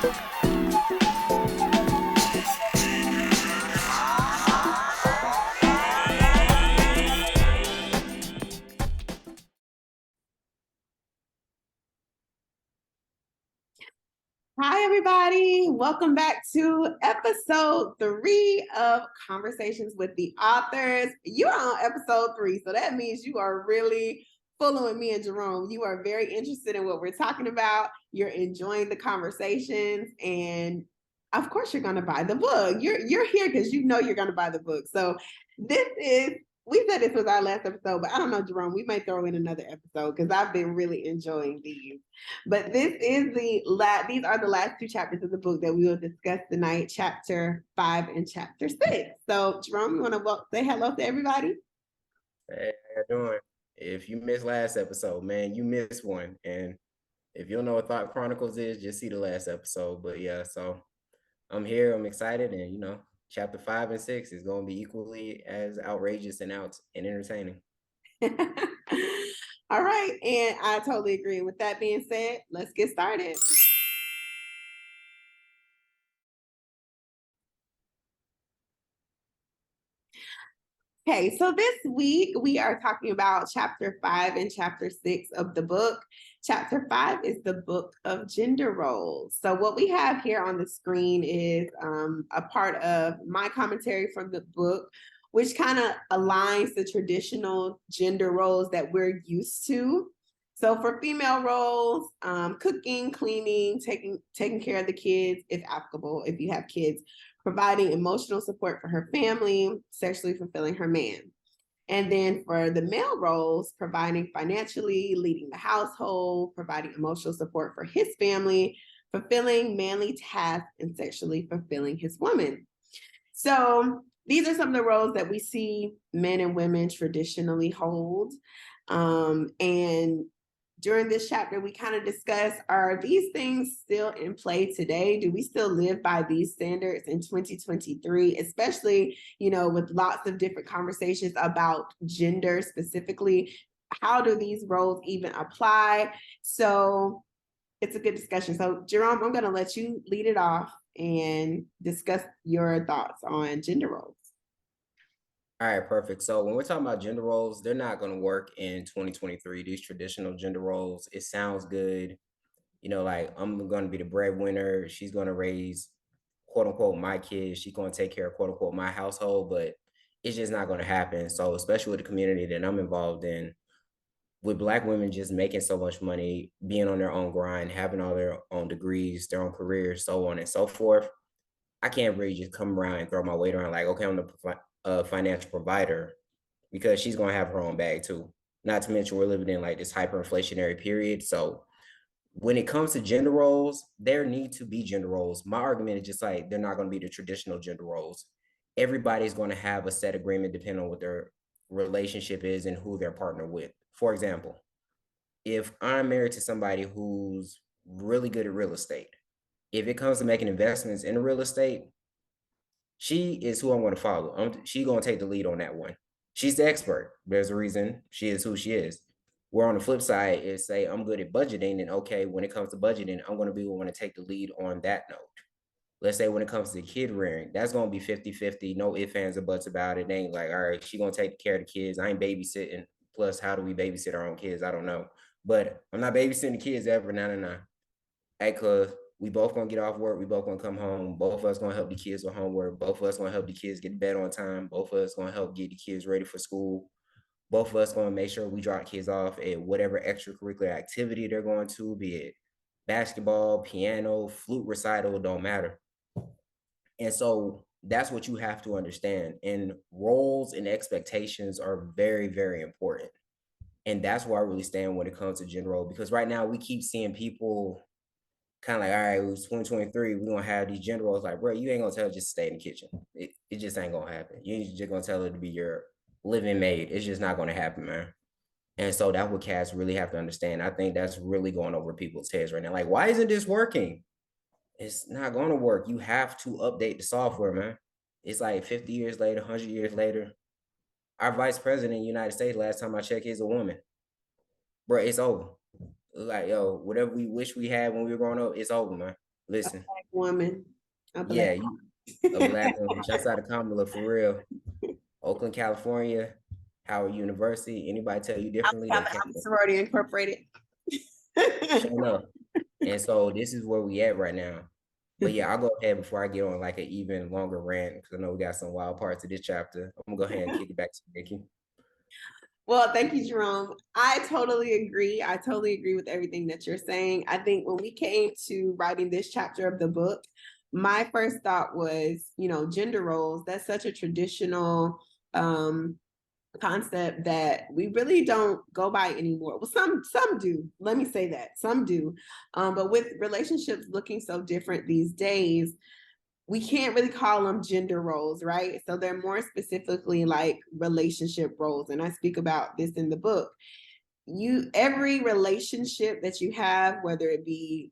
Hi, everybody. Welcome back to episode 3 of Conversations with the Authors. You're on episode 3, so that means you are really following me and Jerome. You are very interested in what we're talking about. You're enjoying the conversations, and of course, you're going to buy the book. You're here because you know you're going to buy the book. So we said this was our last episode, but I don't know, Jerome, we might throw in another episode because I've been really enjoying these. But these are the last 2 chapters of the book that we will discuss tonight, chapter 5 and chapter 6. So, Jerome, you want to say hello to everybody? Hey, how you doing? If you missed last episode, man, you missed one. And if you don't know what Thought Chronicles is, just see the last episode. But yeah, so I'm here, I'm excited, and chapter 5 and 6 is going to be equally as outrageous and entertaining. All right, and I totally agree. With that being said, let's get started. Okay, so this week we are talking about chapter 5 and chapter 6 of the book. Chapter 5 is the book of gender roles. So what we have here on the screen is a part of my commentary from the book, which kind of aligns the traditional gender roles that we're used to. So for female roles, cooking, cleaning, taking care of the kids, if applicable, if you have kids, providing emotional support for her family, sexually fulfilling her man. And then for the male roles, providing financially, leading the household, providing emotional support for his family, fulfilling manly tasks, and sexually fulfilling his woman. So these are some of the roles that we see men and women traditionally hold. And during this chapter, we kind of discuss, are these things still in play today? Do we still live by these standards in 2023, especially, with lots of different conversations about gender specifically? How do these roles even apply? So it's a good discussion. So Jerome, I'm going to let you lead it off and discuss your thoughts on gender roles. All right, perfect. So when we're talking about gender roles, they're not going to work in 2023. These traditional gender roles, it sounds good. Like I'm going to be the breadwinner. She's going to raise, quote unquote, my kids. She's going to take care of, quote unquote, my household, but it's just not going to happen. So especially with the community that I'm involved in, with Black women just making so much money, being on their own grind, having all their own degrees, their own careers, so on and so forth, I can't really just come around and throw my weight around like, okay, I'm the financial provider, because she's going to have her own bag too. Not to mention we're living in like this hyperinflationary period. So when it comes to gender roles, there need to be gender roles. My argument is just like, they're not going to be the traditional gender roles. Everybody's going to have a set agreement depending on what their relationship is and who they're partnered with. For example, if I'm married to somebody who's really good at real estate, if it comes to making investments in real estate, she is who I'm going to follow. She's going to take the lead on that one. She's the expert. There's a reason she is who she is. Where on the flip side is, say I'm good at budgeting, and okay, when it comes to budgeting, I'm going to be the one to take the lead on that note. Let's say when it comes to kid rearing, that's going to be 50-50, no ifs, ands, or buts about it. It ain't like, all right, she going to take care of the kids. I ain't babysitting. Plus, how do we babysit our own kids? I don't know. But I'm not babysitting the kids ever. No. Hey, cuz we both gonna get off work. We both gonna come home. Both of us gonna help the kids with homework. Both of us gonna help the kids get to bed on time. Both of us gonna help get the kids ready for school. Both of us gonna make sure we drop kids off at whatever extracurricular activity they're going to, be it basketball, piano, flute recital, don't matter. And so that's what you have to understand. And roles and expectations are very, very important. And that's where I really stand when it comes to gender role, because right now we keep seeing people kind of like, all right, it was 2023, we're gonna have these gender roles. Like, bro, you ain't gonna tell her just stay in the kitchen. It just ain't gonna happen. You ain't just gonna tell her to be your living maid. It's just not gonna happen, man. And so that's what cats really have to understand. I think that's really going over people's heads right now. Like, why isn't this working? It's not gonna work. You have to update the software, man. It's like 50 years later, 100 years later. Our vice president of the United States, last time I checked, is a woman. Bro, it's over. Like, yo, whatever we wish we had when we were growing up, it's over, man. Listen, woman, a black yeah, you a black woman. Shouts out to Kamala for real. Oakland, California, Howard University. Anybody tell you differently, they can't. I'm sorority incorporated. Showing up. And so this is where we at right now. But yeah, I'll go ahead before I get on like an even longer rant because I know we got some wild parts of this chapter. I'm gonna go ahead and kick it back to Nikki. Well, thank you, Jerome. I totally agree. I totally agree with everything that you're saying. I think when we came to writing this chapter of the book, my first thought was, gender roles. That's such a traditional concept that we really don't go by anymore. Well, some do. Let me say that some do, but with relationships looking so different these days, we can't really call them gender roles, right? So they're more specifically like relationship roles, and I speak about this in the book. Every relationship that you have, whether it be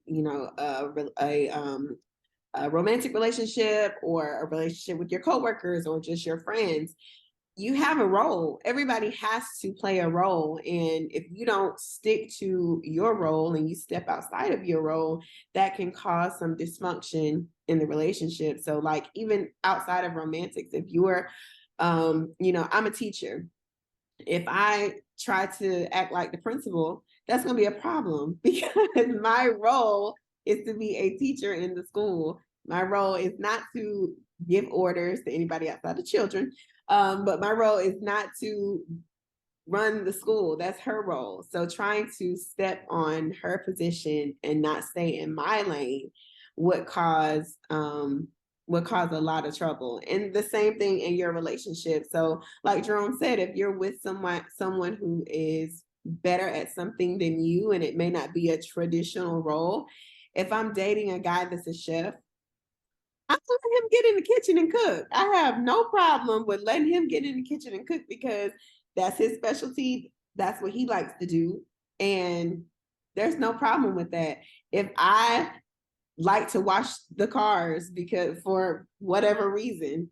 a romantic relationship or a relationship with your coworkers or just your friends, you have a role. Everybody has to play a role. And if you don't stick to your role and you step outside of your role, that can cause some dysfunction in the relationship. So like even outside of romantics, if you're, I'm a teacher. If I try to act like the principal, that's going to be a problem because my role is to be a teacher in the school. My role is not to give orders to anybody outside of children. But my role is not to run the school. That's her role. So trying to step on her position and not stay in my lane would cause a lot of trouble. And the same thing in your relationship. So like Jerome said, if you're with someone who is better at something than you, and it may not be a traditional role. If I'm dating a guy that's a chef, I'm letting him get in the kitchen and cook. I have no problem with letting him get in the kitchen and cook because that's his specialty. That's what he likes to do. And there's no problem with that. If I like to wash the cars because for whatever reason,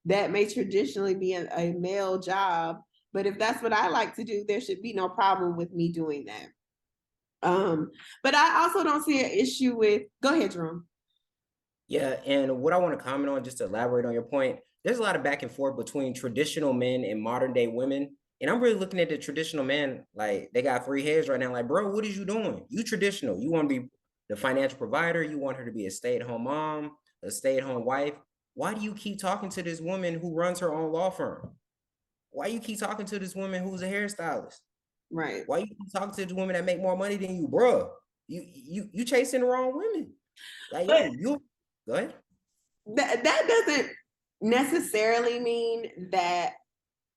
that may traditionally be a male job. But if that's what I like to do, there should be no problem with me doing that. But I also don't see an issue with, go ahead, Jerome. Yeah, and what I want to comment on, just to elaborate on your point, there's a lot of back and forth between traditional men and modern day women. And I'm really looking at the traditional men, like they got three heads right now. Like, bro, what is you doing? You traditional. You want to be the financial provider. You want her to be a stay-at-home mom, a stay-at-home wife. Why do you keep talking to this woman who runs her own law firm? Why you keep talking to this woman who's a hairstylist? Right. Why you keep talking to this woman that make more money than you, bro? You chasing the wrong women. Like, yo, you go ahead. That doesn't necessarily mean that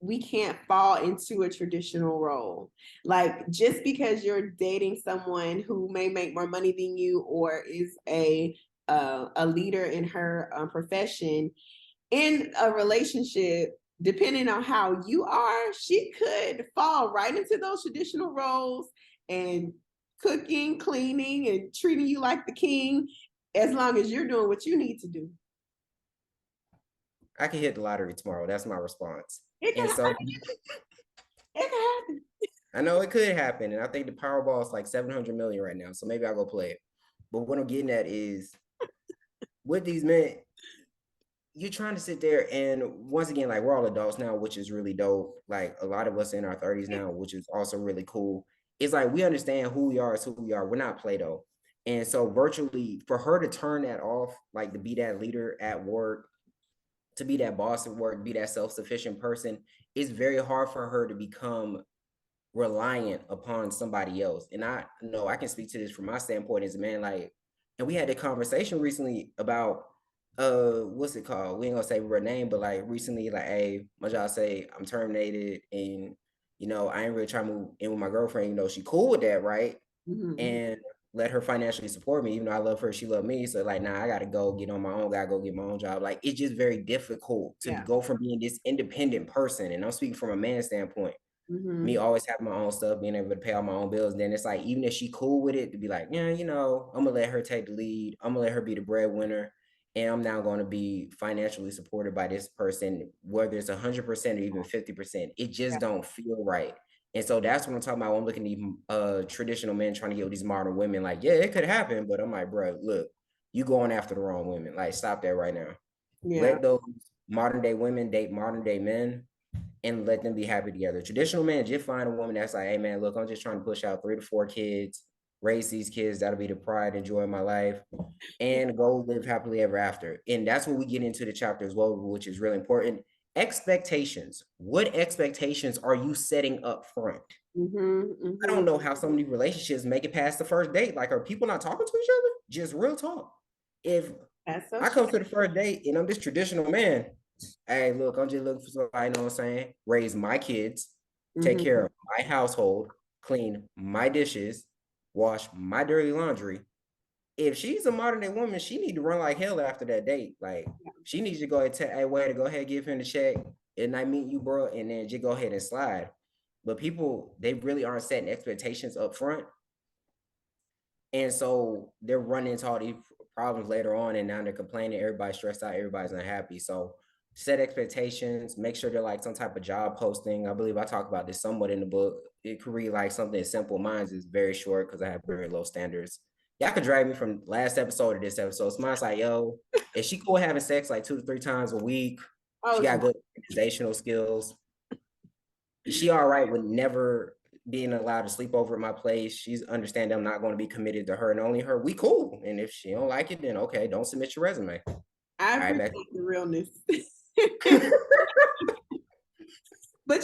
we can't fall into a traditional role. Like just because you're dating someone who may make more money than you or is a leader in her profession, in a relationship, depending on how you are, she could fall right into those traditional roles and cooking, cleaning, and treating you like the king as long as you're doing what you need to do. I can hit the lottery tomorrow. That's my response. It can And so happen. It can happen. I know it could happen. And I think the Powerball is like 700 million right now. So maybe I'll go play it. But what I'm getting at is with these men, you're trying to sit there and once again, like we're all adults now, which is really dope. Like a lot of us in our 30s now, which is also really cool. It's like we understand who we are as who we are. We're not Play-Doh. And so virtually for her to turn that off, like to be that leader at work, to be that boss at work, be that self-sufficient person, it's very hard for her to become reliant upon somebody else. And I know I can speak to this from my standpoint as a man, like, and we had a conversation recently about what's it called? We ain't gonna say her name, but like recently, like, hey, my job say I'm terminated and I ain't really trying to move in with my girlfriend, she cool with that, right? Mm-hmm. And let her financially support me, even though I love her, she loved me. So like, nah, I gotta go get on my own, gotta go get my own job. Like it's just very difficult to go from being this independent person. And I'm speaking from a man standpoint. Mm-hmm. Me always having my own stuff, being able to pay all my own bills. And then it's like, even if she cool with it, to be like, yeah, I'm gonna let her take the lead. I'm gonna let her be the breadwinner. And I'm now going to be financially supported by this person, whether it's 100% or even 50%. It just don't feel right. And so that's what I'm talking about when I'm looking at these traditional men trying to get with these modern women. Like, yeah, it could happen, but I'm like, bro, look, you going after the wrong women. Like, stop that right now. Yeah. Let those modern day women date modern day men and let them be happy together. Traditional men, just find a woman that's like, hey man, look, I'm just trying to push out 3 to 4 kids, raise these kids. That'll be the pride and joy of my life, and go live happily ever after. And that's when we get into the chapter as well, which is really important. Expectations. What expectations are you setting up front? I don't know how so many relationships make it past the first date. Like, are people not talking to each other? Just real talk. If That's so I come to the first date and I'm this traditional man, hey, look, I'm just looking for somebody, you know what I'm saying? Raise my kids, take care of my household, clean my dishes, wash my dirty laundry. If she's a modern day woman, she need to run like hell after that date. Like, she needs to go ahead and tell, hey, wait, to go ahead and give him the check, and I meet you, bro, and then just go ahead and slide. But people, they really aren't setting expectations up front. And so they're running into all these problems later on, and now they're complaining, everybody's stressed out, everybody's unhappy. So set expectations, make sure they're like some type of job posting. I believe I talk about this somewhat in the book. It could read like something simple. Mine's is very short because I have very low standards. Y'all could drag me from last episode to this episode. So mine's like, yo, is she cool having sex like 2 to 3 times a week? She got good organizational skills. Is she all right with never being allowed to sleep over at my place? She's understanding I'm not going to be committed to her and only her. We cool. And if she don't like it, then okay, don't submit your resume. I appreciate the realness. But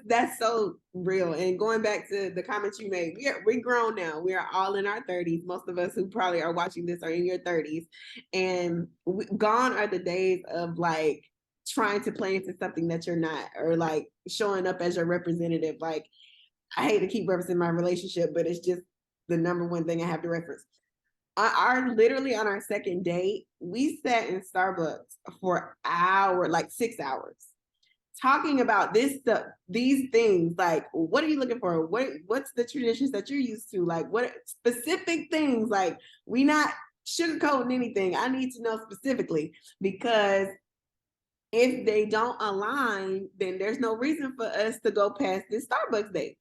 that's so real. And going back to the comments you made, we're grown now. We are all in our 30s. Most of us who probably are watching this are in your 30s. And gone are the days of like trying to play into something that you're not, or like showing up as your representative. Like, I hate to keep referencing my relationship, but it's just the number one thing I have to reference. Literally on our second date, we sat in Starbucks for hours, like 6 hours, talking about this stuff, these things. Like, what are you looking for? What's the traditions that you're used to? Like, what specific things? Like, we not sugarcoating anything. I need to know specifically, because if they don't align, then there's no reason for us to go past this Starbucks date.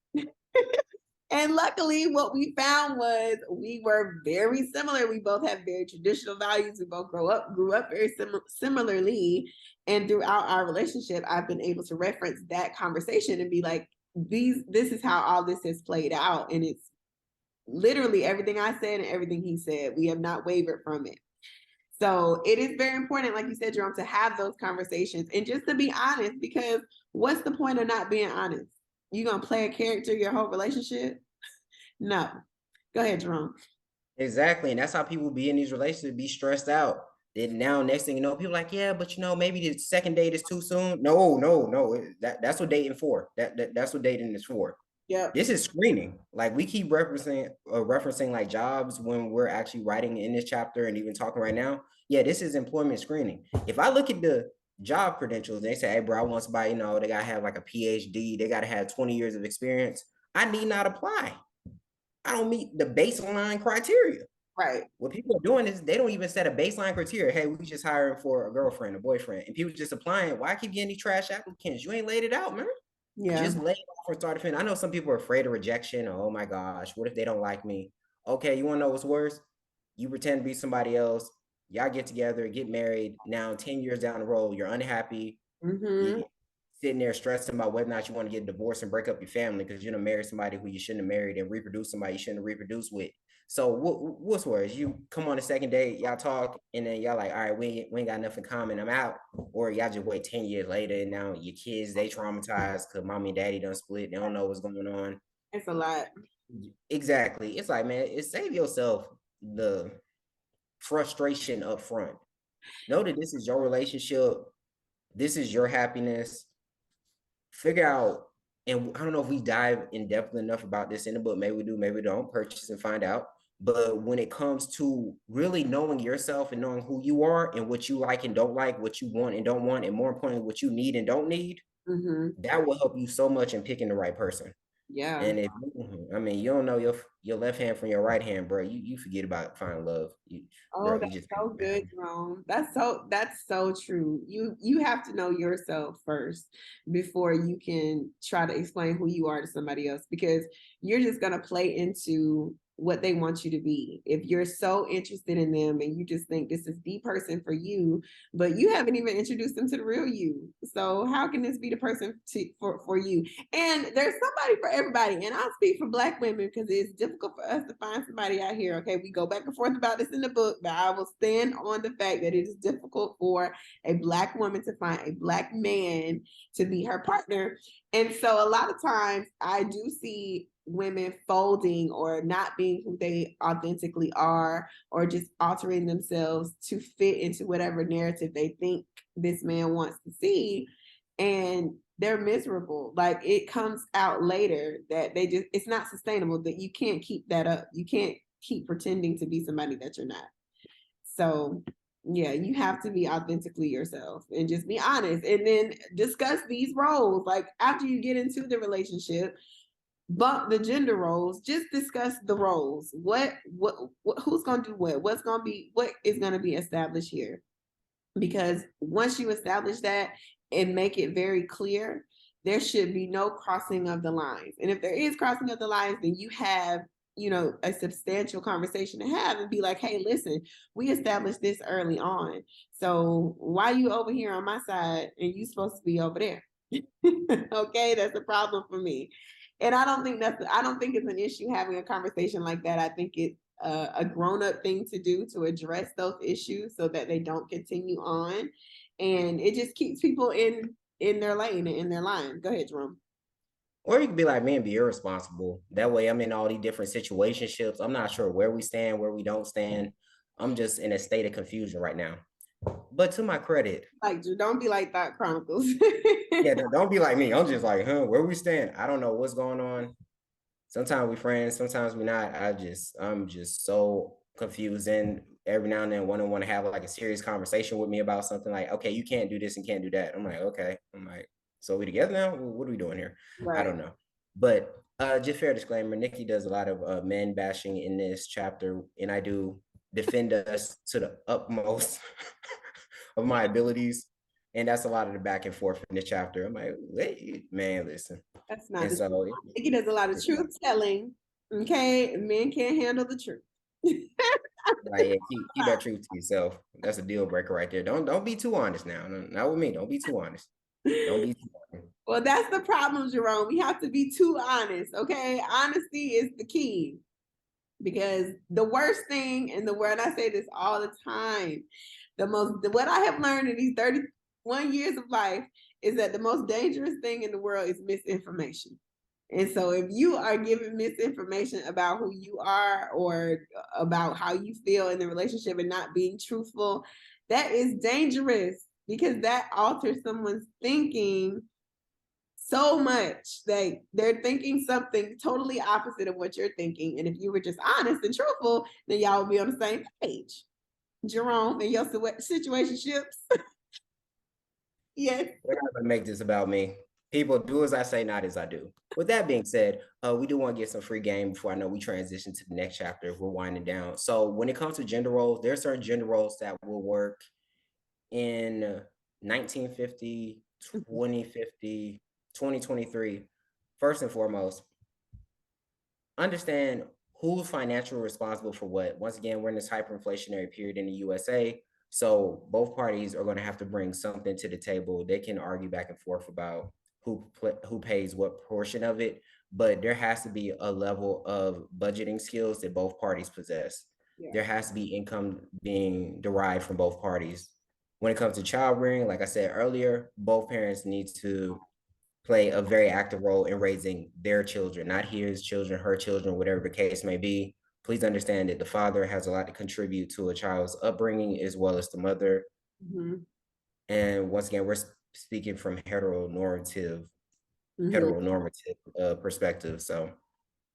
And luckily, what we found was we were very similar. We both have very traditional values. We both grew up very similarly. And throughout our relationship, I've been able to reference that conversation and be like, this is how all this has played out. And it's literally everything I said and everything he said. We have not wavered from it. So it is very important, like you said, Jerome, to have those conversations and just to be honest, because what's the point of not being honest? You gonna play a character your whole relationship? No. Go ahead, Jerome. Exactly. And that's how people be in these relationships, be stressed out. Then now, next thing you know, people like, yeah, but maybe the second date is too soon. No. That's what dating for. That's what dating is for. Yeah. This is screening. Like, we keep referencing like jobs when we're actually writing in this chapter and even talking right now. Yeah, this is employment screening. If I look at the job credentials, they say, hey, bro, I want somebody, they got to have like a PhD. They got to have 20 years of experience. I need not apply. I don't meet the baseline criteria. Right. What people are doing is they don't even set a baseline criteria. Hey, we just hiring for a girlfriend, a boyfriend, and people just applying. Why keep getting these trash applicants? You ain't laid it out, man. Yeah. Just lay it off for start to finish. I know some people are afraid of rejection. Oh my gosh, what if they don't like me? Okay, you want to know what's worse? You pretend to be somebody else. Y'all get together, get married. Now, 10 years down the road, you're unhappy. You're sitting there stressing about whether or not you want to get divorced and break up your family because you're gonna marry somebody who you shouldn't have married and reproduce somebody you shouldn't have reproduced with. So what's worse? You come on a second date, y'all talk, and then y'all like, all right, we ain't got nothing in common, I'm out. Or y'all just wait 10 years later, and now your kids, they traumatized because mommy and daddy done split. They don't know what's going on. It's a lot. Exactly. It's like, man, save yourself the frustration up front. Know that this is your relationship. This is your happiness. Figure out, and I don't know if we dive in depth enough about this in the book. Maybe we do, maybe we don't. Purchase and find out. But when it comes to really knowing yourself and knowing who you are and what you like and don't like, what you want and don't want, and more importantly, what you need and don't need, that will help you so much in picking the right person. Yeah. And if you don't know your left hand from your right hand, bro, you forget about finding love. That's so good, Jerome. That's so true. You have to know yourself first before you can try to explain who you are to somebody else, because you're just gonna play into what they want you to be. If you're so interested in them and you just think this is the person for you, but you haven't even introduced them to the real you. So how can this be the person for you? And there's somebody for everybody. And I'll speak for Black women because it's difficult for us to find somebody out here. Okay, we go back and forth about this in the book, but I will stand on the fact that it is difficult for a Black woman to find a Black man to be her partner. And so a lot of times I do see women folding or not being who they authentically are, or just altering themselves to fit into whatever narrative they think this man wants to see, and they're miserable. Like, it comes out later that it's not sustainable, that you can't keep that up. You can't keep pretending to be somebody that you're not. So yeah, you have to be authentically yourself and just be honest, and then discuss these roles. Like, after you get into the relationship, bump the gender roles, just discuss the roles. What who's gonna do what? What is gonna be established here? Because once you establish that and make it very clear, there should be no crossing of the lines. And if there is crossing of the lines, then you have, a substantial conversation to have and be like, hey, listen, we established this early on. So why are you over here on my side and you supposed to be over there? Okay, that's a problem for me. And I don't think it's an issue having a conversation like that. I think it's a grown-up thing to do, to address those issues so that they don't continue on. And it just keeps people in their lane and in their line. Go ahead, Jerome. Or you could be like me and be irresponsible. That way I'm in all these different situationships. I'm not sure where we stand, where we don't stand. I'm just in a state of confusion right now. But to my credit, Like, don't be like Thought Chronicles. yeah, don't be like me. I'm just like, where we stand? I don't know what's going on. Sometimes we friends, sometimes we not. I'm just so confused. And every now and then one want to have like a serious conversation with me about something, like, okay, you can't do this and can't do that. I'm like, okay. I'm like, so we together now? What are we doing here? Right. I don't know. But just fair disclaimer, Nikki does a lot of men bashing in this chapter, and I do defend us to the utmost of my abilities. And that's a lot of the back and forth in this chapter. I'm like, wait, man, listen. That's not And the so truth. I think he does a lot of truth telling. Okay, men can't handle the truth. like, yeah, keep that truth to yourself. That's a deal breaker right there. Don't be too honest now. Not with me. Don't be too honest. Don't be too honest. Well, that's the problem, Jerome. We have to be too honest. Okay, honesty is the key. Because the worst thing in the world, and I say this all the time, what I have learned in these 31 years of life is that the most dangerous thing in the world is misinformation. And so if you are giving misinformation about who you are or about how you feel in the relationship and not being truthful, that is dangerous, because that alters someone's thinking so much that they're thinking something totally opposite of what you're thinking. And if you were just honest and truthful, then y'all would be on the same page. Jerome, and your situationships. Yes. We're not gonna make this about me. People, do as I say, not as I do. With that being said, we do want to get some free game before I know we transition to the next chapter. We're winding down. So when it comes to gender roles, there are certain gender roles that will work in 1950, 2050, 2023. First and foremost, understand who's financially responsible for what. Once again, we're in this hyperinflationary period in the USA. So both parties are going to have to bring something to the table. They can argue back and forth about who pays what portion of it, but there has to be a level of budgeting skills that both parties possess. Yeah. There has to be income being derived from both parties. When it comes to child rearing, like I said earlier, both parents need to play a very active role in raising their children, not his children, her children, whatever the case may be. Please understand that the father has a lot to contribute to a child's upbringing, as well as the mother. Mm-hmm. And once again, we're speaking from heteronormative perspective. So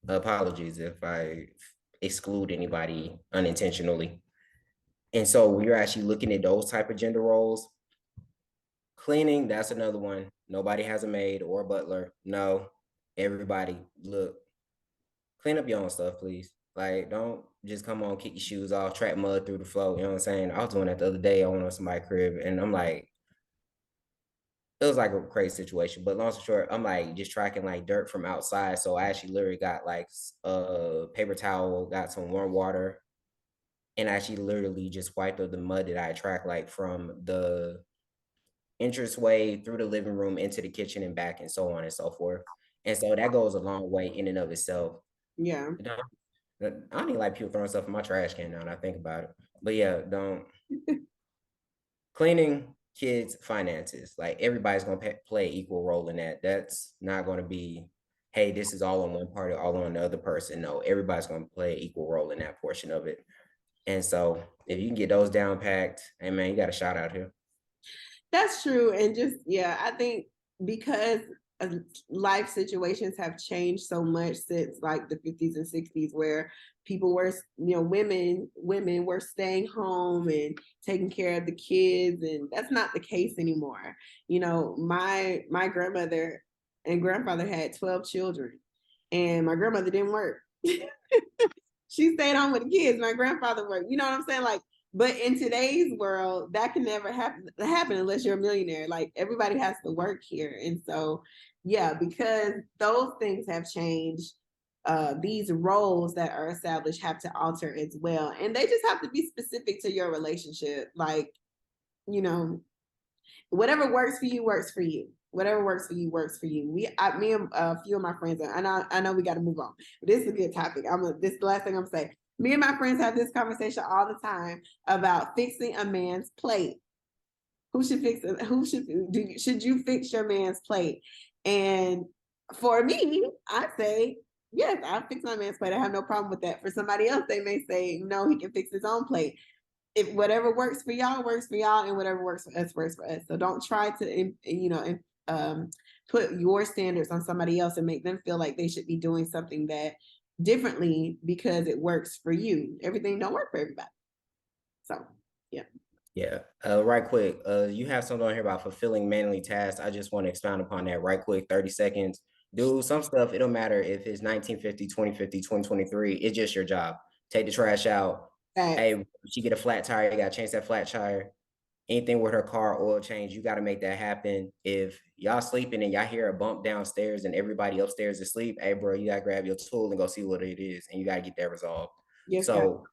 apologies if I exclude anybody unintentionally. And so when you're actually looking at those type of gender roles, cleaning, that's another one. Nobody has a maid or a butler. No, everybody, look, clean up your own stuff, please. Like, don't just come on, kick your shoes off, trap mud through the floor. You know what I'm saying? I was doing that the other day. I went on somebody's crib, and I'm like, it was like a crazy situation. But long story short, I'm like just tracking like dirt from outside. So I actually literally got like a paper towel, got some warm water, and I actually literally just wiped up the mud that I tracked like from the entranceway through the living room into the kitchen and back and so on and so forth. And so that goes a long way in and of itself. Yeah. I don't even like people throwing stuff in my trash can now that I think about it. But yeah, don't cleaning, kids, finances. Like everybody's gonna play equal role in that. That's not gonna be, hey, this is all on one party, all on the other person. No, everybody's gonna play equal role in that portion of it. And so if you can get those down packed, hey man, you got a shot out here. That's true. And just, yeah, I think because life situations have changed so much since like the 50s and 60s, where people were, women were staying home and taking care of the kids. And that's not the case anymore. My grandmother and grandfather had 12 children, and my grandmother didn't work. She stayed home with the kids. My grandfather worked. You know what I'm saying? Like, but in today's world, that can never happen unless you're a millionaire. Like everybody has to work here. And so, yeah, because those things have changed, these roles that are established have to alter as well. And they just have to be specific to your relationship. Like, you know, whatever works for you works for you. Whatever works for you works for you. Me and a few of my friends, and I know we got to move on, but this is a good topic. This is the last thing I'm saying. Me and my friends have this conversation all the time about fixing a man's plate. Who should fix it? Should you fix your man's plate? And for me, I say yes, I'll fix my man's plate. I have no problem with that. For somebody else, they may say no, he can fix his own plate. If whatever works for y'all works for y'all, and whatever works for us works for us. So don't try to put your standards on somebody else and make them feel like they should be doing something that differently because it works for you. Everything don't work for everybody. So yeah. Yeah. Right quick. You have something on here about fulfilling manly tasks. I just want to expound upon that right quick, 30 seconds. Dude, some stuff, it don't matter if it's 1950, 2050, 2023. It's just your job. Take the trash out. Hey, she get a flat tire, you gotta change that flat tire. Anything with her car oil change, you got to make that happen. If y'all sleeping and y'all hear a bump downstairs and everybody upstairs is asleep, hey bro, you gotta grab your tool and go see what it is, and you gotta get that resolved. Yes, So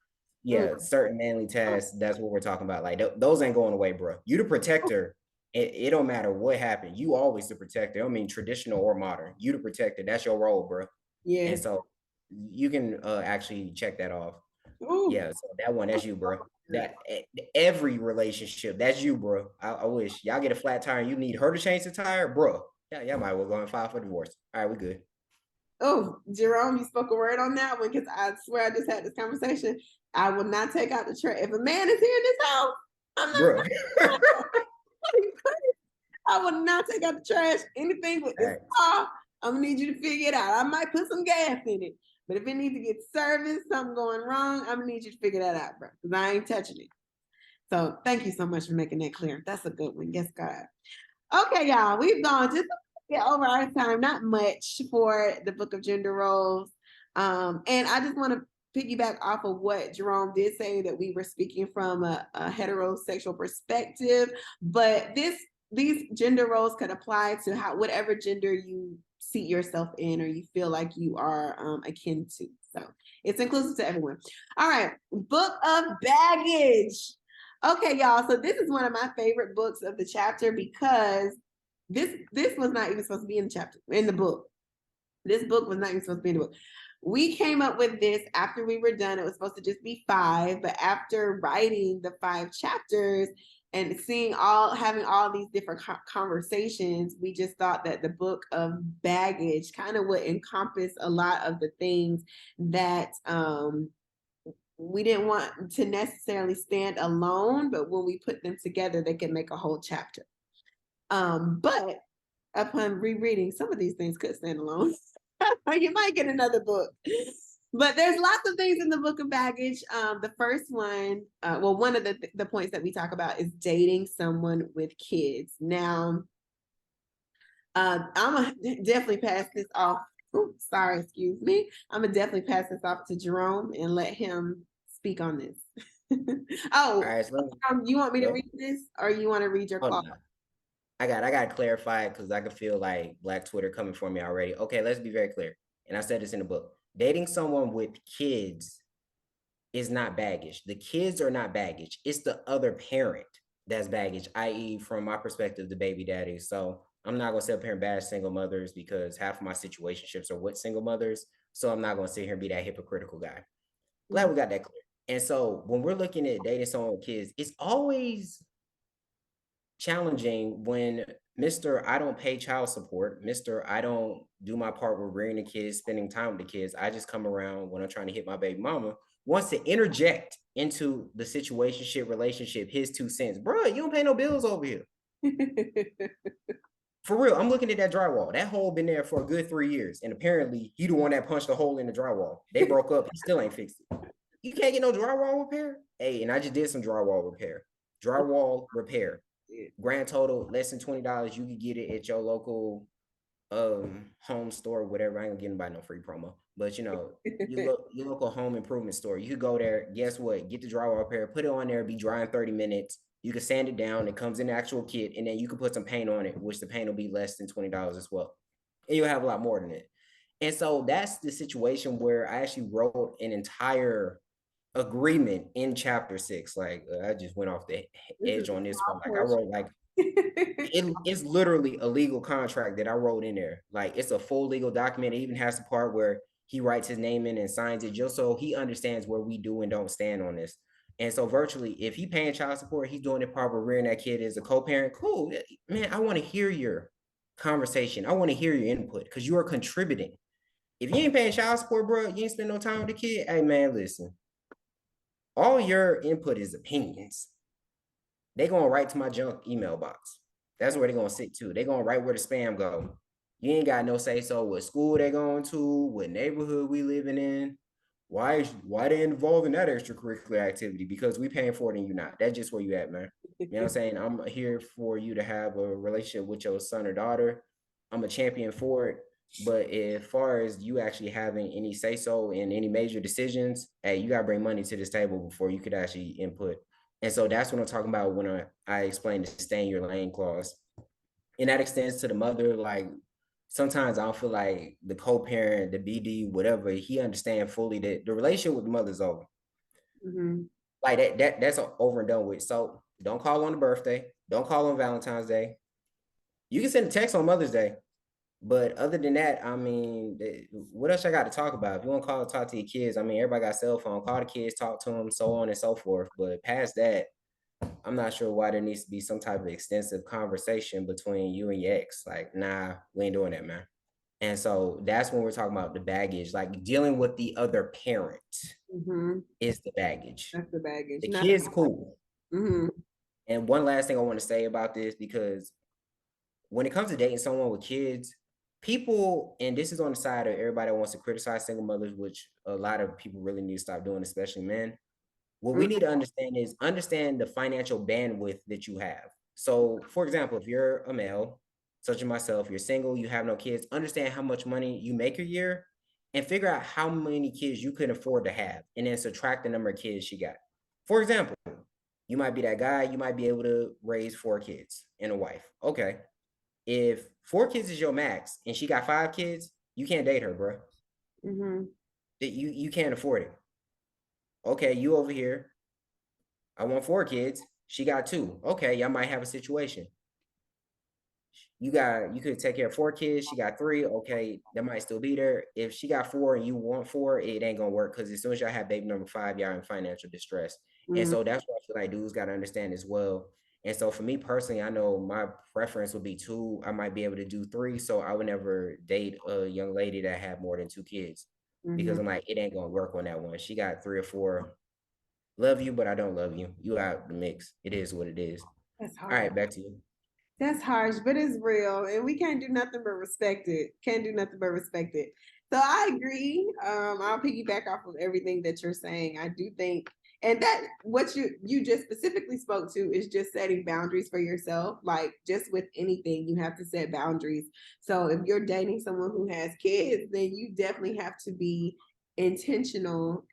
yeah, certain manly tasks, that's what we're talking about. Like those ain't going away, bro. You the protector. It don't matter what happened. You always the protector. I don't mean traditional or modern. You the protector. That's your role, bro. Yeah. And so you can actually check that off. Ooh. Yeah, so that one, that's you, bro. That every relationship, that's you, bro. I wish y'all get a flat tire and you need her to change the tire, bro. Yeah, y'all might well go and file for divorce. All right, we good. Oh, Jerome, you spoke a word on that one, because I swear I just had this conversation. I will not take out the trash. If a man is here in this house, I'm not. Bro. I will not take out the trash. Anything with this car, I'm gonna need you to figure it out. I might put some gas in it, but if it needs to get serviced, something going wrong, I'm gonna need you to figure that out, bro, because I ain't touching it. So thank you so much for making that clear. That's a good one. Yes, God. Okay, y'all, we've gone just get over our time, not much for the book of gender roles. And I just want to piggyback off of what Jerome did say, that we were speaking from a heterosexual perspective, but these gender roles could apply to whatever gender you see yourself in or you feel like you are akin to. So it's inclusive to everyone. All right, book of baggage. Okay, y'all. So this is one of my favorite books of the chapter, because this was not even supposed to be in the book. This book was not even supposed to be in the book. We came up with this after we were done. It was supposed to just be 5, but after writing the 5 chapters and having all these different conversations, we just thought that the book of baggage kind of would encompass a lot of the things that we didn't want to necessarily stand alone, but when we put them together, they can make a whole chapter. But upon rereading, some of these things could stand alone. You might get another book. But there's lots of things in the book of baggage. The first one, one of the points that we talk about is dating someone with kids. Now, I'm gonna definitely pass this off. Ooh, sorry, excuse me. I'm gonna definitely pass this off to Jerome and let him speak on this. Oh, right, so you want me to read this, or you want to read your clause? No. I got to clarify it because I can feel like Black Twitter coming for me already. Okay, let's be very clear. And I said this in the book. Dating someone with kids is not baggage. The kids are not baggage. It's the other parent that's baggage, i.e., from my perspective, the baby daddy. So I'm not gonna sit up here and bash single mothers because half of my situationships are with single mothers. So I'm not gonna sit here and be that hypocritical guy. Glad we got that clear. And so when we're looking at dating someone with kids, it's always challenging when Mr. I don't pay child support, Mr. I don't do my part with rearing the kids, spending time with the kids. I just come around when I'm trying to hit my baby mama, wants to interject into the situationship relationship, his 2 cents. Bro, you don't pay no bills over here. For real, I'm looking at that drywall. That hole been there for a good 3 years. And apparently he the one that punched the hole in the drywall. They broke up, he still ain't fixed it. You can't get no drywall repair? Hey, and I just did some drywall repair. Drywall repair. Grand total less than $20. You can get it at your local home store, whatever. I ain't getting by no free promo, but you know, your local home improvement store. You could go there. Guess what? Get the drywall repair, put it on there, be dry in 30 minutes. You can sand it down. It comes in the actual kit, and then you can put some paint on it, which the paint will be less than $20 as well. And you'll have a lot more than it. And so that's the situation where I actually wrote an entire agreement in chapter 6. Like I just went off the edge on this one. Like I wrote like it's literally a legal contract that I wrote in there. Like it's a full legal document. It even has the part where he writes his name in and signs it just so he understands where we do and don't stand on this. And so virtually, if he paying child support, he's doing it proper, rearing that kid as a co-parent. Cool, man. I want to hear your conversation. I want to hear your input because you are contributing. If you ain't paying child support, bro, you ain't spend no time with the kid. Hey, man, listen. All your input is opinions. They going right to my junk email box. That's where they gonna sit too. They going right where the spam go. You ain't got no say so what school they going to, what neighborhood we living in. Why they involved in that extracurricular activity? Because we paying for it and you not. That's just where you at, man. You know what I'm saying? I'm here for you to have a relationship with your son or daughter. I'm a champion for it. But as far as you actually having any say so in any major decisions, hey, you gotta bring money to this table before you could actually input. And so that's what I'm talking about when I explain the stay in your lane clause. And that extends to the mother. Like sometimes I don't feel like the co-parent, the BD, whatever, he understand fully that the relationship with the mother's over. Mm-hmm. Like that's over and done with. So don't call on the birthday. Don't call on Valentine's Day. You can send a text on Mother's Day. But other than that, I mean, what else I got to talk about? If you want to call and talk to your kids, I mean, everybody got a cell phone. Call the kids, talk to them, so on and so forth. But past that, I'm not sure why there needs to be some type of extensive conversation between you and your ex. Like, nah, we ain't doing that, man. And so that's when we're talking about the baggage, like dealing with the other parent is the baggage. That's the baggage. The kid's cool. And one last thing I want to say about this, because when it comes to dating someone with kids, people, and this is on the side of everybody that wants to criticize single mothers, which a lot of people really need to stop doing, especially men. What we need to understand is understand the financial bandwidth that you have. So, for example, if you're a male, such as myself, you're single, you have no kids, understand how much money you make a year and figure out how many kids you can afford to have and then subtract the number of kids she got. For example, you might be that guy, you might be able to raise 4 kids and a wife. Okay. If 4 kids is your max and she got 5 kids, you can't date her, bro. That you can't afford it. Okay, you over here. I want 4 kids. She got 2. Okay, y'all might have a situation. You could take care of 4 kids. She got 3. Okay, that might still be there. If she got 4 and you want 4, it ain't gonna work because as soon as y'all have baby number 5, y'all in financial distress. And so that's what I feel like dudes got to understand as well. And so for me personally, I know my preference would be 2. I might be able to do 3. So I would never date a young lady that had more than 2 kids because I'm like, it ain't gonna work on that one. She got 3 or 4. Love you, but I don't love you. You out the mix. It is what it is. That's hard. All right, back to you. That's harsh, but it's real, and we can't do nothing but respect it. Can't do nothing but respect it. So I agree. I'll piggyback off of everything that you're saying. I do think, and that what you just specifically spoke to is just setting boundaries for yourself. Like just with anything, you have to set boundaries. So if you're dating someone who has kids, then you definitely have to be intentional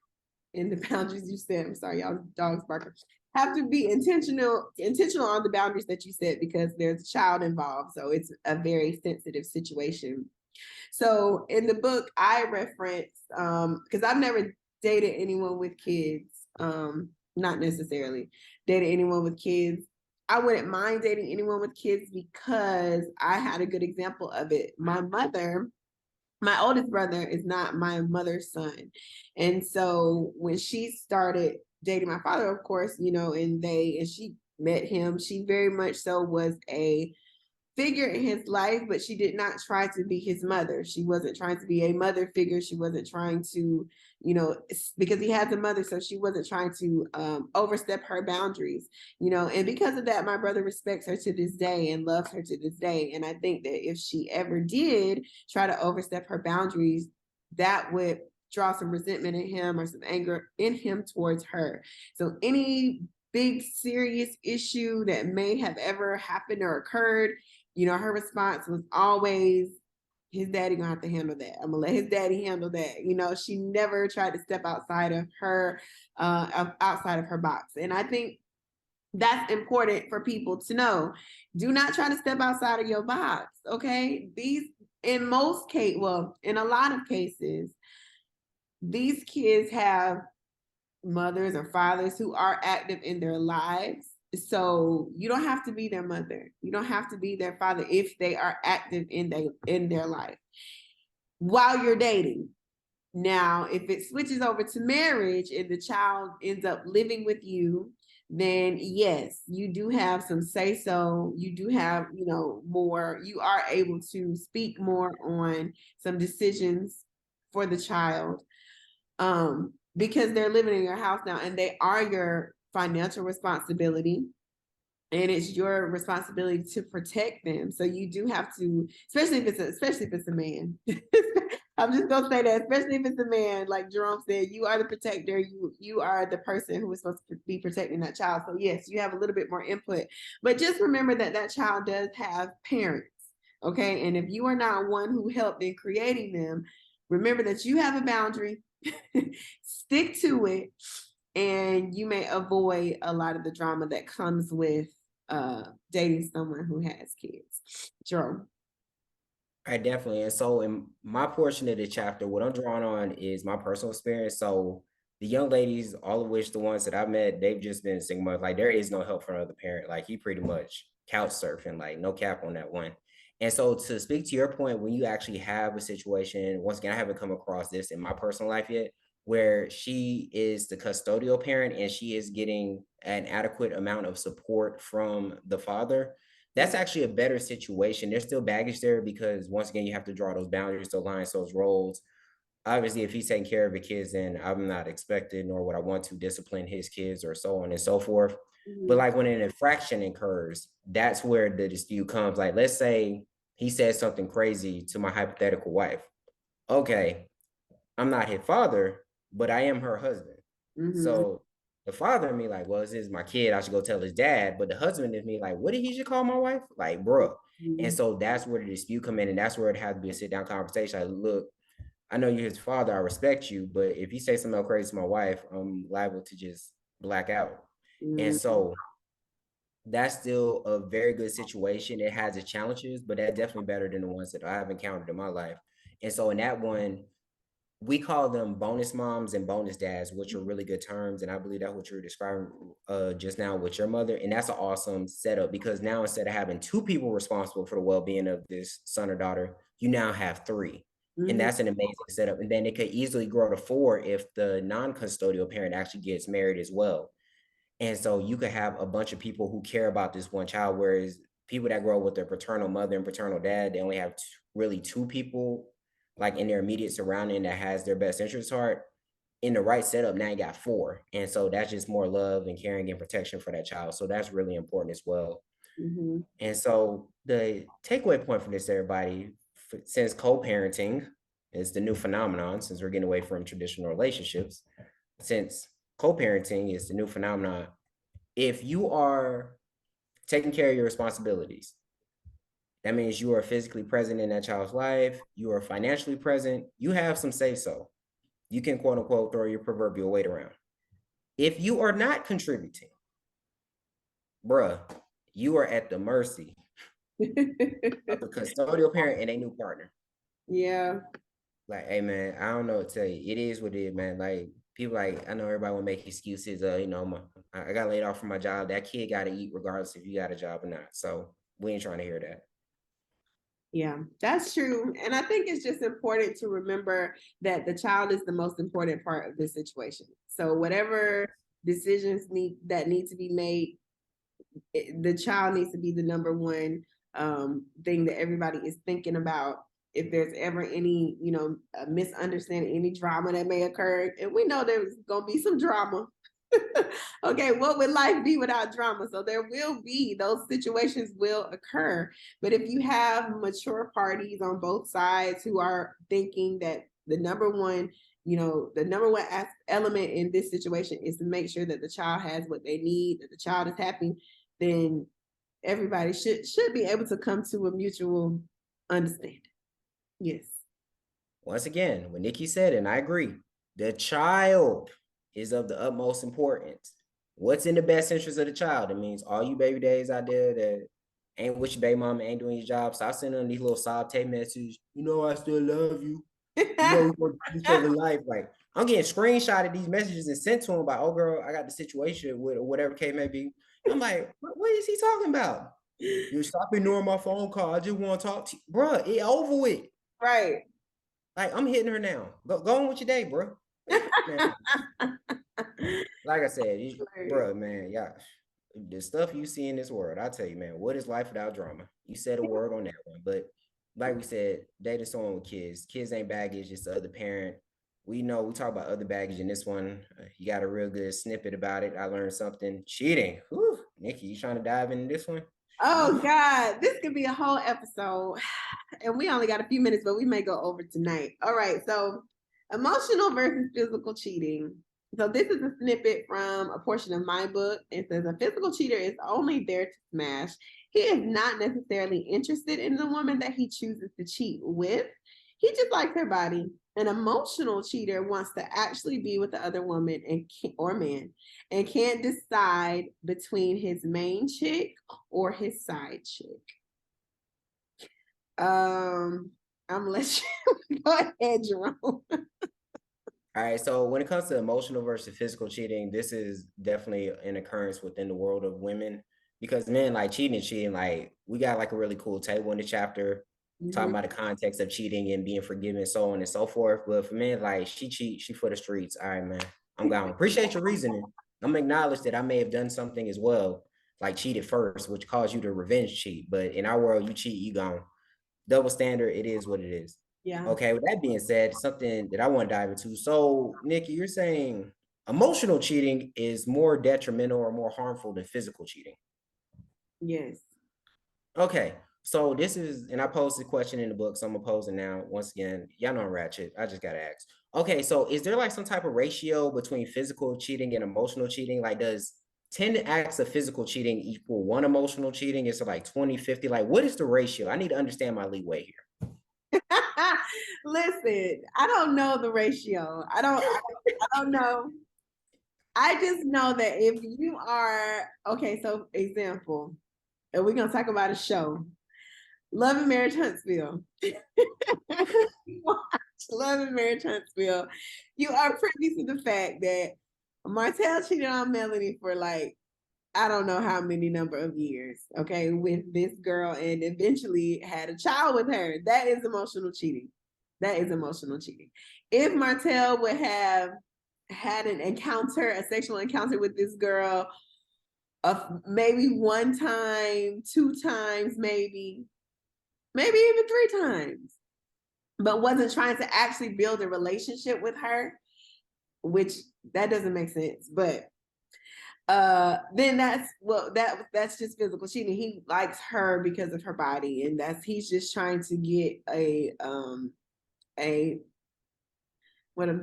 in the boundaries you set. I'm sorry, y'all, dogs barking. Have to be intentional on the boundaries that you set because there's a child involved. So it's a very sensitive situation. So in the book, I reference because I've never dated anyone with kids, not necessarily dated anyone with kids. I wouldn't mind dating anyone with kids because I had a good example of it. My oldest brother is not my mother's son. And so when she started dating my father, of course, and she met him, she very much so was a figure in his life, but she did not try to be his mother. She wasn't trying to be a mother figure. She wasn't trying to, because he has a mother, so she wasn't trying to overstep her boundaries, and because of that, my brother respects her to this day and loves her to this day. And I think that if she ever did try to overstep her boundaries, that would draw some resentment in him or some anger in him towards her. So any big serious issue that may have ever happened or occurred, her response was always, his daddy gonna have to handle that. I'm gonna let his daddy handle that. She never tried to step outside of her box. And I think that's important for people to know. Do not try to step outside of your box. Okay. In a lot of cases, these kids have mothers or fathers who are active in their lives. So you don't have to be their mother. You don't have to be their father if they are active in their life while you're dating. Now, if it switches over to marriage and the child ends up living with you, then yes, you do have some say so. You do have, more, you are able to speak more on some decisions for the child. Because they're living in your house now and they are your financial responsibility. And it's your responsibility to protect them. So you do have to, especially if it's a man. I'm just gonna say that, especially if it's a man, like Jerome said, you are the protector. You are the person who is supposed to be protecting that child. So yes, you have a little bit more input, but just remember that child does have parents. Okay, and if you are not one who helped in creating them, remember that you have a boundary. Stick to it, and you may avoid a lot of the drama that comes with dating someone who has kids. Jerome. I definitely. And so in my portion of the chapter, what I'm drawing on is my personal experience. So the young ladies, all of which the ones that I've met, they've just been single mothers. Like there is no help from another parent. Like he pretty much couch surfing, like no cap on that one. And so to speak to your point, when you actually have a situation, once again, I haven't come across this in my personal life yet, where she is the custodial parent and she is getting an adequate amount of support from the father. That's actually a better situation. There's still baggage there because once again, you have to draw those boundaries to align those roles. Obviously, if he's taking care of the kids, then I'm not expected nor would I want to discipline his kids or so on and so forth. But like when an infraction occurs, that's where the dispute comes. Like, let's say he says something crazy to my hypothetical wife. Okay, I'm not his father, but I am her husband. So the father in me, like, well, this is my kid. I should go tell his dad. But the husband in me, like, what did he should call my wife? Like, bro. And so that's where the dispute come in, and that's where it had to be a sit down conversation. Like, look, I know you're his father. I respect you, but if you say something crazy to my wife, I'm liable to just black out. And so that's still a very good situation. It has its challenges, but that's definitely better than the ones that I have encountered in my life. And so in that one, we call them bonus moms and bonus dads, which are really good terms. And I believe that's what you were describing just now with your mother. And that's an awesome setup because now instead of having two people responsible for the well-being of this son or daughter, you now have three. And that's an amazing setup. And then it could easily grow to four if the non-custodial parent actually gets married as well. And so you could have a bunch of people who care about this one child, whereas people that grow up with their paternal mother and paternal dad, they only have really two people like in their immediate surrounding that has their best interest at heart. In the right setup, now you got four. And so that's just more love and caring and protection for that child. So that's really important as well. And so the takeaway point from this, everybody, since co-parenting is the new phenomenon, since we're getting away from traditional relationships, since co-parenting is the new phenomenon, if you are taking care of your responsibilities, that means you are physically present in that child's life, you are financially present, you have some say so. you can quote unquote throw your proverbial weight around. If you are not contributing, bruh, you are at the mercy of the custodial parent and a new partner. Yeah. Like, hey man, I don't know what to tell you. It is what it is, man. Like people, like I know everybody will make excuses. I got laid off from my job. That kid got to eat regardless if you got a job or not. So we ain't trying to hear that. Yeah, that's true. And I think it's just important to remember that the child is the most important part of this situation. So whatever decisions need to be made, the child needs to be the number one thing that everybody is thinking about. If there's ever any, misunderstanding, any drama that may occur, and we know there's gonna be some drama. Okay, what would life be without drama? So there will be, those situations will occur. But if you have mature parties on both sides who are thinking that the number one element in this situation is to make sure that the child has what they need, that the child is happy, then everybody should be able to come to a mutual understanding. Yes. Once again, when Nikki said, and I agree, the child is of the utmost importance. What's in the best interest of the child? It means all you baby days out there that ain't with your baby mama, ain't doing your job. Stop sending them these little sob tape messages. I still love you. We're going to do each other life. Like, I'm getting screenshotted these messages and sent to him by, oh girl, I got the situation with, or whatever case may be. I'm like, what is he talking about? You stop ignoring my phone call. I just want to talk to you. Bruh, it over with. Right. Like, I'm hitting her now. Go on with your day, bro. Like I said, bro, man, y'all, the stuff you see in this world, I tell you, man, what is life without drama? You said a word on that one, but like we said, dating someone with kids. Kids ain't baggage, it's the other parent. We know we talk about other baggage in this one. You got a real good snippet about it. I learned something. Cheating. Whew. Nikki, you trying to dive into this one? Oh God, this could be a whole episode. And we only got a few minutes, but we may go over tonight. All right. So emotional versus physical cheating. So this is a snippet from a portion of my book. It says a physical cheater is only there to smash. He is not necessarily interested in the woman that he chooses to cheat with. He just likes her body. An emotional cheater wants to actually be with the other woman or man and can't decide between his main chick or his side chick. I'm gonna let you go ahead, Jerome. All right. So when it comes to emotional versus physical cheating, this is definitely an occurrence within the world of women because men like cheating, like we got like a really cool table in the chapter talking about the context of cheating and being forgiven, so on and so forth. But for men, like she cheats, she for the streets. All right, man. I'm gone. Appreciate your reasoning. I'm gonna acknowledge that I may have done something as well, like cheated first, which caused you to revenge cheat. But in our world, you cheat, you gone. Double standard, it is what it is. Yeah. Okay, with that being said, something that I want to dive into. So, Nikki, you're saying emotional cheating is more detrimental or more harmful than physical cheating. Yes. Okay, so this is, and I posted a question in the book, so I'm gonna pose it now. Once again, y'all know I'm ratchet. I just gotta ask. Okay, so is there like some type of ratio between physical cheating and emotional cheating? Like, does 10 acts of physical cheating equal one emotional cheating? Is it like 20-50? Like, what is the ratio? I need to understand my leeway here. Listen, I don't know the ratio. I don't know. I just know that if you are okay, so example, and we're gonna talk about a show. Love and Marriage Huntsville. Watch Love and Marriage Huntsville. You are privy to the fact that Martell cheated on Melanie for like I don't know how many number of years, okay, with this girl and eventually had a child with her. That is emotional cheating. That is emotional cheating. If Martell would have had an encounter, a sexual encounter with this girl, of maybe one time, two times, maybe even three times, but wasn't trying to actually build a relationship with her, which that doesn't make sense, but then that's just physical cheating. He likes her because of her body, and he's just trying to get what is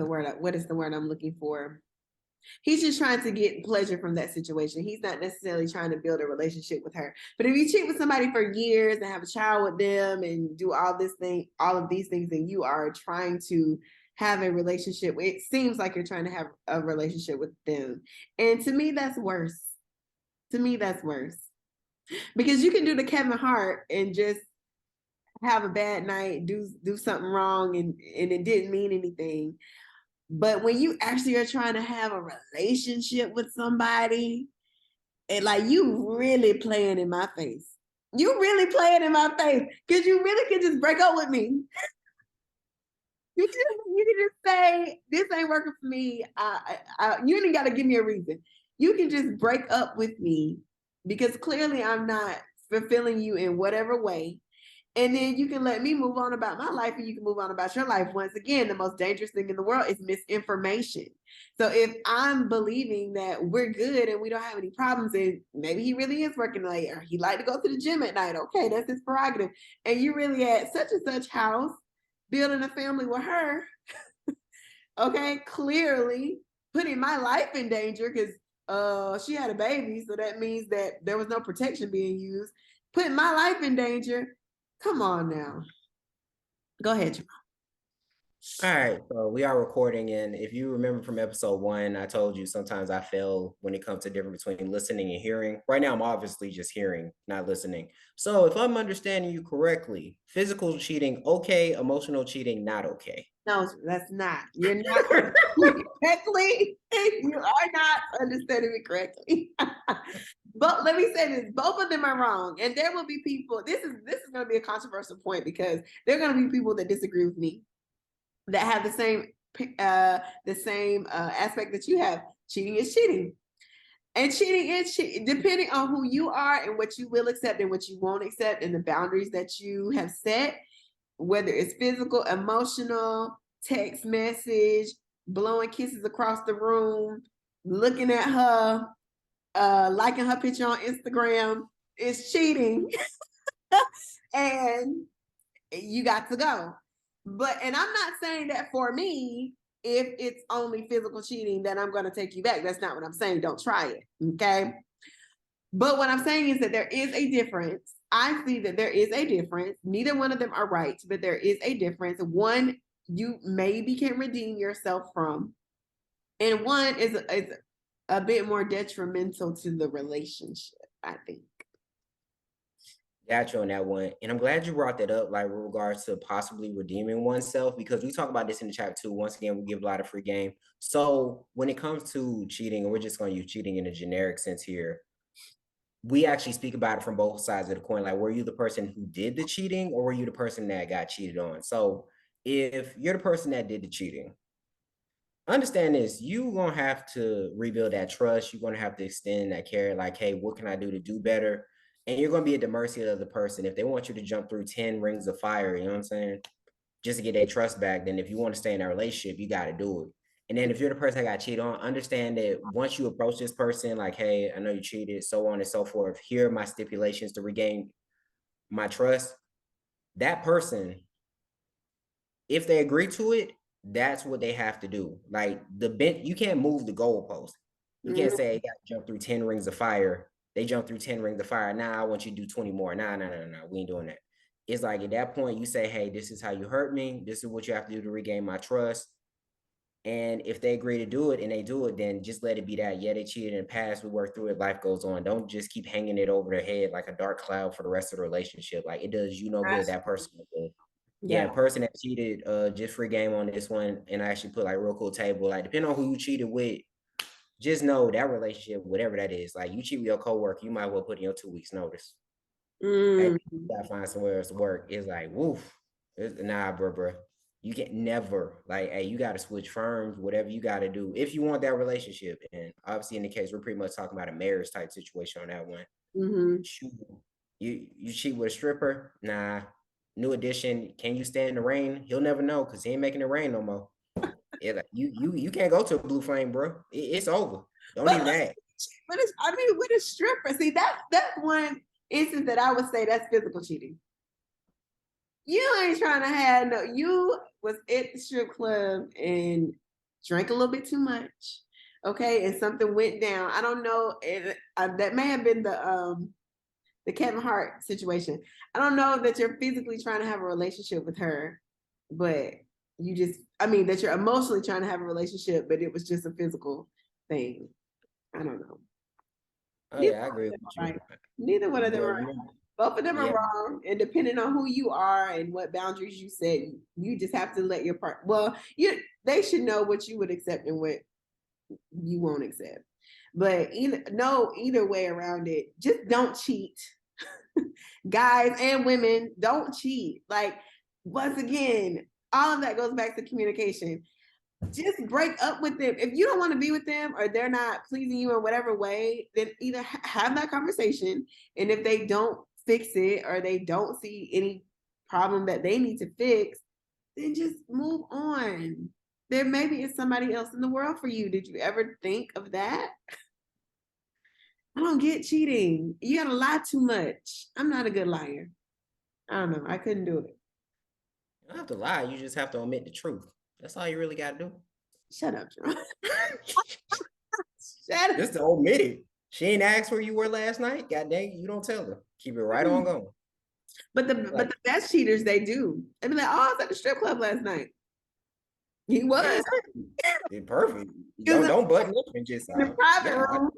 the word I'm looking for? He's just trying to get pleasure from that situation. He's not necessarily trying to build a relationship with her. But if you cheat with somebody for years and have a child with them and do all of these things, then you are trying to have a relationship. It seems like you're trying to have a relationship with them. And to me, that's worse. To me, that's worse. Because you can do the Kevin Hart and just have a bad night, do something wrong, and it didn't mean anything. But when you actually are trying to have a relationship with somebody, and like you really playing in my face. You really playing in my face because you really can just break up with me. You can just say this ain't working for me. You ain't got to give me a reason. You can just break up with me because clearly I'm not fulfilling you in whatever way. And then you can let me move on about my life and you can move on about your life. Once again, the most dangerous thing in the world is misinformation. So if I'm believing that we're good and we don't have any problems, and maybe he really is working late or he like to go to the gym at night, okay, that's his prerogative. And you really at such and such house building a family with her, okay, clearly putting my life in danger because she had a baby, so that means that there was no protection being used, putting my life in danger. Come on now. Go ahead, Jerome. All right, so we are recording, and if you remember from episode 1, I told you sometimes I fail when it comes to difference between listening and hearing. Right now, I'm obviously just hearing, not listening. So if I'm understanding you correctly, physical cheating, okay, emotional cheating, not okay. No, that's not. You're not correctly. You are not understanding me correctly. But let me say this: both of them are wrong, and there will be people. This is going to be a controversial point because there are going to be people that disagree with me that have the same aspect that you have. Cheating is cheating. And cheating is depending on who you are and what you will accept and what you won't accept and the boundaries that you have set, whether it's physical, emotional, text message, blowing kisses across the room, looking at her, liking her picture on Instagram, is cheating. And you got to go. And I'm not saying that for me, if it's only physical cheating, then I'm going to take you back. That's not what I'm saying. Don't try it. Okay. But what I'm saying is that there is a difference. I see that there is a difference. Neither one of them are right, but there is a difference. One you maybe can redeem yourself from, and one is a bit more detrimental to the relationship, I think. Got you on that one. And I'm glad you brought that up, like with regards to possibly redeeming oneself, because we talk about this in the chapter 2. Once again, we give a lot of free game. So when it comes to cheating, and we're just going to use cheating in a generic sense here, we actually speak about it from both sides of the coin. Like, were you the person who did the cheating or were you the person that got cheated on? So if you're the person that did the cheating, understand this, you're going to have to rebuild that trust. You're going to have to extend that care. Like, hey, what can I do to do better? And you're going to be at the mercy of the person. If they want you to jump through 10 rings of fire, you know what I'm saying? Just to get their trust back, then if you want to stay in that relationship, you got to do it. And then if you're the person that got cheated on, understand that once you approach this person, like, hey, I know you cheated, so on and so forth. Here are my stipulations to regain my trust. That person, if they agree to it, that's what they have to do. Like the bench, you can't move the goalpost. You can't say you got to jump through 10 rings of fire. They jump through 10 rings of fire. Nah, I want you to do 20 more. Nah, we ain't doing that. It's like at that point, you say, hey, this is how you hurt me. This is what you have to do to regain my trust. And if they agree to do it and they do it, then just let it be that. Yeah, they cheated in the past. We work through it. Life goes on. Don't just keep hanging it over their head like a dark cloud for the rest of the relationship. Like it does you no good. That person no good. Yeah, person that cheated, just free game on this one. And I actually put like real cool table. Like depending on who you cheated with, just know that relationship, whatever that is, like you cheat with your coworker, you might well put in your 2 weeks notice. Hey, you gotta find somewhere else to work. It's like, woof. Nah, bro. You can never like, hey, you gotta switch firms, whatever you gotta do if you want that relationship. And obviously, in the case, we're pretty much talking about a marriage type situation on that one. Shoot. You cheat with a stripper? Nah. New edition. Can you stand the rain? He'll never know because he ain't making it rain no more. Yeah, like, you can't go to a blue flame, bro. It's over. Don't even ask. But with a stripper, see that's one instance that I would say that's physical cheating. You ain't trying to have no. You was at the strip club and drank a little bit too much, okay, and something went down. I don't know. That may have been the Kevin Hart situation. I don't know that you're physically trying to have a relationship with her, but that you're emotionally trying to have a relationship, but it was just a physical thing. I don't know. Oh yeah, I agree with you. Right. Neither one of them But are right. remember, Both of them are yeah, wrong. And depending on who you are and what boundaries you set, you just have to let your they should know what you would accept and what you won't accept. But either way around it, just don't cheat. Guys and women, don't cheat. Like, once again, all of that goes back to communication. Just break up with them. If you don't want to be with them or they're not pleasing you in whatever way, then either have that conversation. And if they don't fix it or they don't see any problem that they need to fix, then just move on. There maybe is somebody else in the world for you. Did you ever think of that? I don't get cheating. You gotta lie too much. I'm not a good liar. I don't know. I couldn't do it. you don't have to lie. You just have to omit the truth. That's all you really got to do. Shut up, Jerome. Shut up. Just to omit it. She ain't asked where you were last night. God dang, you don't tell her. Keep it right on going. But the best cheaters, they do. They be like, oh, I was at the strip club last night. He was. Yeah, perfect. He was Don't button up and just in the private room.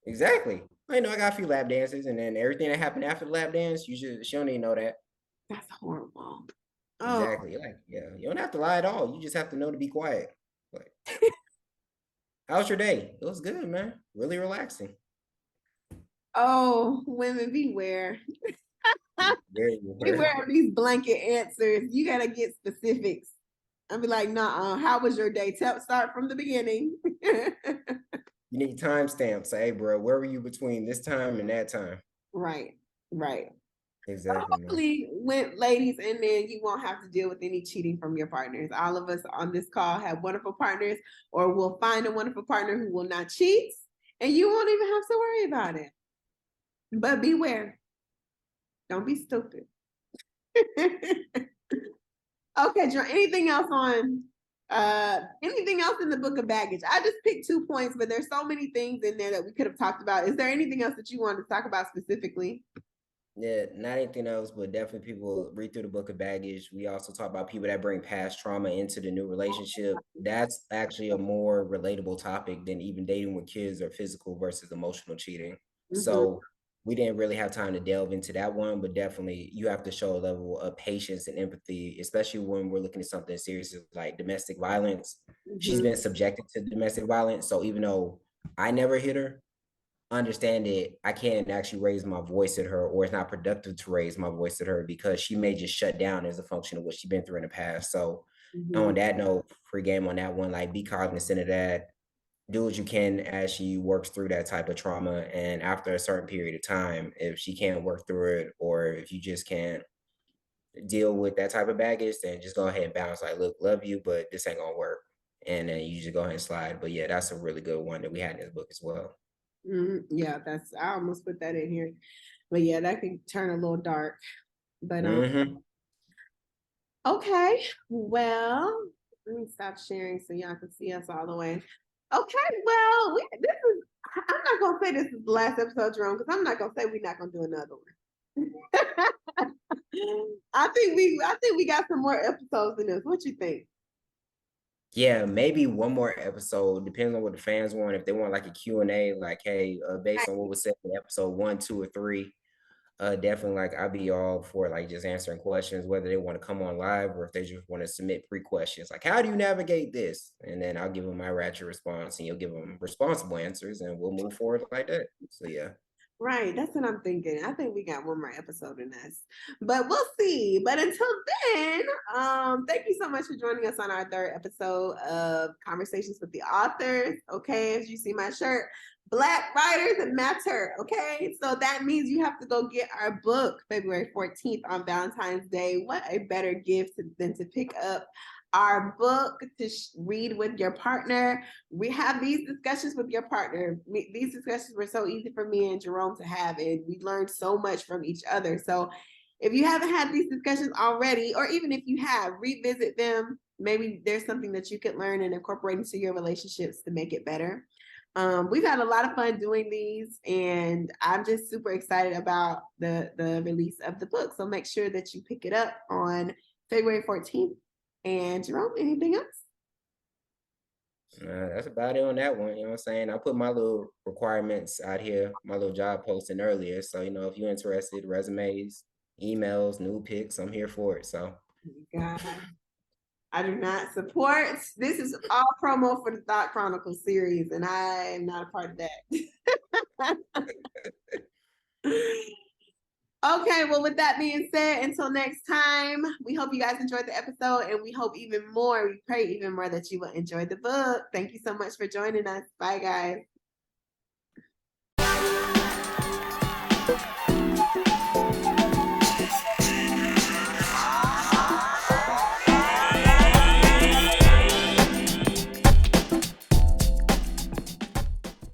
exactly. I know I got a few lap dances, and then everything that happened after the lap dance, she don't even know that. That's horrible. Oh. Exactly. Like, yeah, you don't have to lie at all. You just have to know to be quiet. But how's your day? It was good, man. Really relaxing. Oh, women beware. Beware of these blanket answers. You gotta get specifics. I'll be like, nah, how was your day? Start from the beginning. You need timestamps. Say, hey, bro, where were you between this time and that time? Right, right. Exactly, man. Hopefully, when ladies and men, you won't have to deal with any cheating from your partners. All of us on this call have wonderful partners, or will find a wonderful partner who will not cheat, and you won't even have to worry about it. But beware. Don't be stupid. Okay, John, anything else in the book of baggage? I just picked 2 points, but there's so many things in there that we could have talked about. Is there anything else that you wanted to talk about specifically? Yeah, not anything else, but definitely people read through the book of baggage. We also talk about people that bring past trauma into the new relationship. That's actually a more relatable topic than even dating with kids or physical versus emotional cheating. Mhm. So we didn't really have time to delve into that one, but definitely you have to show a level of patience and empathy, especially when we're looking at something serious like domestic violence. She's Mhm. been subjected to domestic violence. So even though I never hit her, understand that I can't actually raise my voice at her, or it's not productive to raise my voice at her because she may just shut down as a function of what she's been through in the past. So Mhm. on that note, free game on that one, like be cognizant of that. Do what you can as she works through that type of trauma. And after a certain period of time, if she can't work through it, or if you just can't deal with that type of baggage, then just go ahead and bounce. Like, look, love you, but this ain't gonna work. And then you just go ahead and slide. But yeah, that's a really good one that we had in this book as well. Yeah, I almost put that in here. But yeah, that can turn a little dark. But Mm-hmm. okay, well, let me stop sharing so y'all can see us all the way. Okay, well, I'm not gonna say this is the last episode, Jerome, because I'm not gonna say we're not gonna do another one. I think we got some more episodes in this. What you think? Yeah, maybe one more episode, depending on what the fans want. If they want like a Q&A, like, hey, based on what was said in episode 1, 2, or 3, definitely like I'll be all for like just answering questions, whether they want to come on live or if they just want to submit pre-questions. Like, how do you navigate this? And then I'll give them my ratchet response and you'll give them responsible answers and we'll move forward like that. So yeah. Right, that's what I'm thinking. I think we got one more episode in this, but we'll see. But until then, thank you so much for joining us on our 3rd episode of Conversations with the Authors. Okay, as you see my shirt, Black Writers Matter. Okay, so that means you have to go get our book February 14th on Valentine's Day. What a better gift than to pick up our book to read with your partner. We have these discussions with your partner. These discussions were so easy for me and Jerome to have, and we learned so much from each other. So if you haven't had these discussions already, or even if you have, revisit them. Maybe there's something that you could learn and incorporate into your relationships to make it better. We've had a lot of fun doing these, and I'm just super excited about the release of the book. So make sure that you pick it up on February 14th. And Jerome, anything else? That's about it on that one. You know what I'm saying? I put my little requirements out here, my little job posting earlier. So, if you're interested, resumes, emails, new pics, I'm here for it. So, God, I do not support. This is all promo for the Thought Chronicles series, and I am not a part of that. Okay, well, with that being said, until next time, we hope you guys enjoyed the episode, and we hope even more, we pray even more that you will enjoy the book. Thank you so much for joining us. Bye, guys.